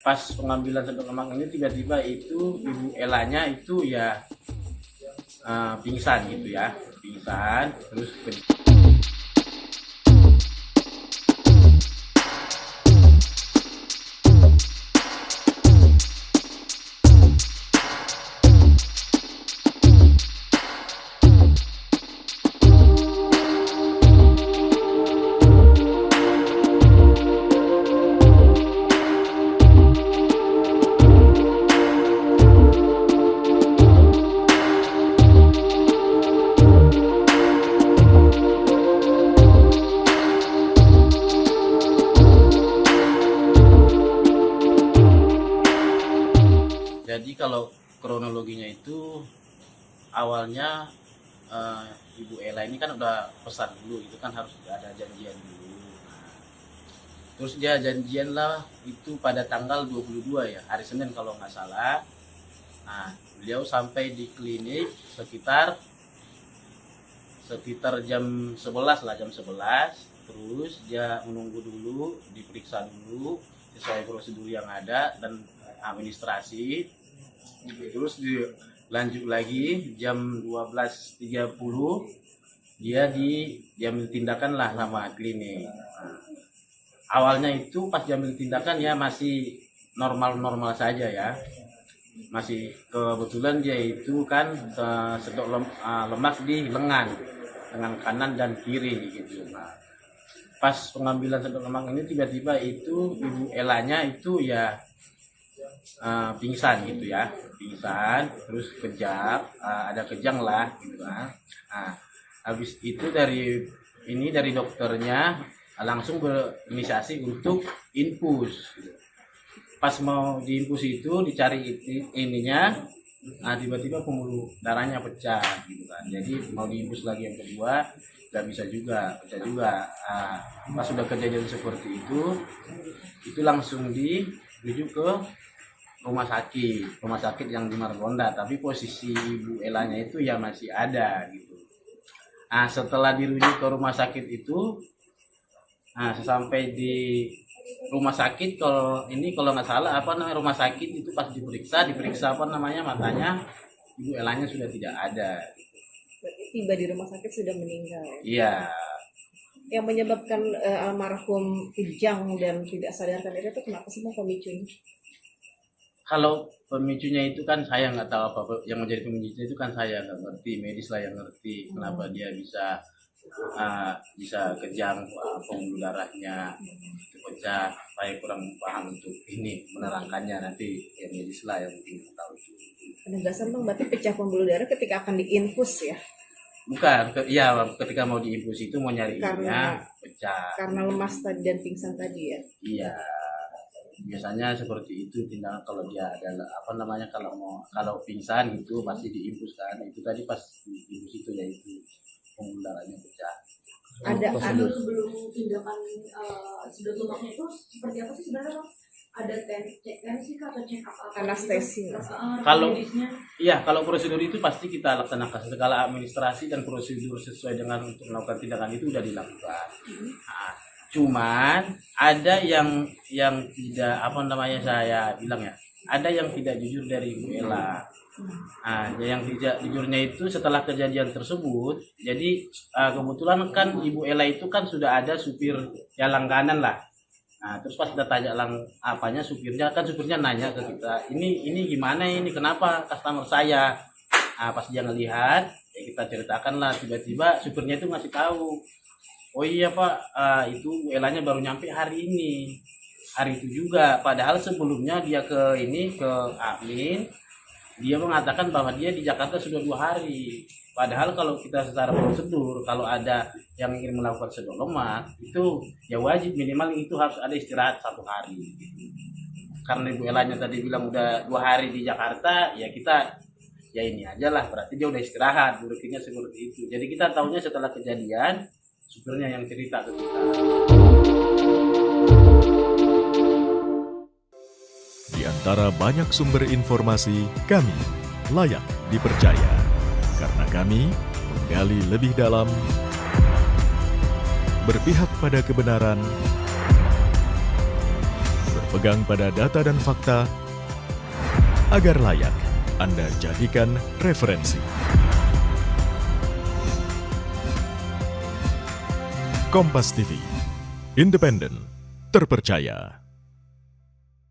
pas pengambilan sendok lemak ini tiba-tiba itu ibu Elanya itu ya pingsan gitu ya, pingsan terus jadi kalau kronologinya itu awalnya Ibu Ella ini kan udah pesan dulu, itu kan harus ada janjian dulu. Nah, terus dia janjian lah itu pada tanggal 22 ya, hari Senin kalau nggak salah. Nah, beliau sampai di klinik sekitar jam 11 lah, jam 11. Terus dia menunggu dulu, diperiksa dulu sesuai prosedur yang ada dan administrasi. Terus dilanjut lagi jam 12.30 dia diambil tindakan lah sama klinik. Awalnya itu pas diambil tindakan ya masih normal-normal saja ya. Masih kebetulan dia itu kan sedok lemak di lengan kanan dan kiri gitu. Nah, pas pengambilan sendok lemak ini tiba-tiba itu ibu Elanya itu ya pingsan gitu ya, pingsan terus kejang, ada kejang lah gitu kan. Nah, habis itu dari dokternya langsung berinisiasi untuk infus gitu. Pas mau diinfus itu dicari ininya, nah tiba-tiba pembuluh darahnya pecah gitu kan. Jadi mau diinfus lagi yang kedua nggak bisa juga, pecah juga. Nah, pas sudah kejadian seperti itu langsung dirujuk ke rumah sakit yang di Margonda, tapi posisi Ibu Elanya itu ya masih ada gitu. Nah, setelah dirujuk ke rumah sakit itu, nah sampai di rumah sakit kalau nggak salah rumah sakit itu pas diperiksa matanya Ibu Elanya sudah tidak ada. Berarti tiba di rumah sakit sudah meninggal. Iya. Yang menyebabkan almarhum kejang dan tidak sadarkan diri itu kenapa sih pemicunya? Kalau pemicunya itu kan saya nggak tahu apa yang menjadi pemicunya, itu kan saya nggak ngerti, medis lah yang ngerti kenapa dia bisa kejang, pembuluh darahnya itu pecah. Saya kurang paham untuk ini menerangkannya, nanti yang medis lah yang mungkin tahu. Penegasan bang, berarti pecah pembuluh darah ketika akan diinfus ya? Bukan, ketika mau diinfus itu mau nyari ininya pecah. Karena lemas tadi dan pingsan tadi ya? Iya. Biasanya seperti itu tindakan kalau dia ada kalau pingsan gitu pasti diinfus kan. Itu tadi pas diinfus itu ya itu pembuluh darahnya pecah. Ada sebelum tindakan sedot lemaknya itu seperti apa sih sebenarnya bang? Ada cek tensi atau cek apa? Anestesi. Kalau prosedur itu pasti kita laksanakan, segala administrasi dan prosedur sesuai dengan untuk melakukan tindakan itu sudah dilakukan. Nah, cuman ada yang tidak saya bilang ya, ada yang tidak jujur dari Ibu Ella. Nah, yang tidak jujurnya itu setelah kejadian tersebut. Jadi kebetulan kan Ibu Ella itu kan sudah ada supir yang langganan lah. Nah, terus pas kita tanya supirnya nanya ke kita, ini gimana ini, kenapa customer saya? Nah, pas dia ngelihat, ya kita ceritakan lah, tiba-tiba supirnya itu ngasih tahu, oh iya Pak, itu Elanya baru nyampe hari itu juga. Padahal sebelumnya dia ke admin, dia mengatakan bahwa dia di Jakarta sudah 2 hari. Padahal kalau kita secara prosedur, kalau ada yang ingin melakukan sedot lemak, itu ya wajib minimal itu harus ada istirahat 1 hari. Karena Ibu Elanya tadi bilang udah 2 hari di Jakarta, ya kita ya ini aja lah, berarti dia udah istirahat, berarti seperti itu. Jadi kita tahunya setelah kejadian, supirnya yang cerita ke kita. Di antara banyak sumber informasi, kami layak dipercaya. Karena kami menggali lebih dalam, berpihak pada kebenaran, berpegang pada data dan fakta agar layak Anda jadikan referensi. Kompas TV, independen, terpercaya.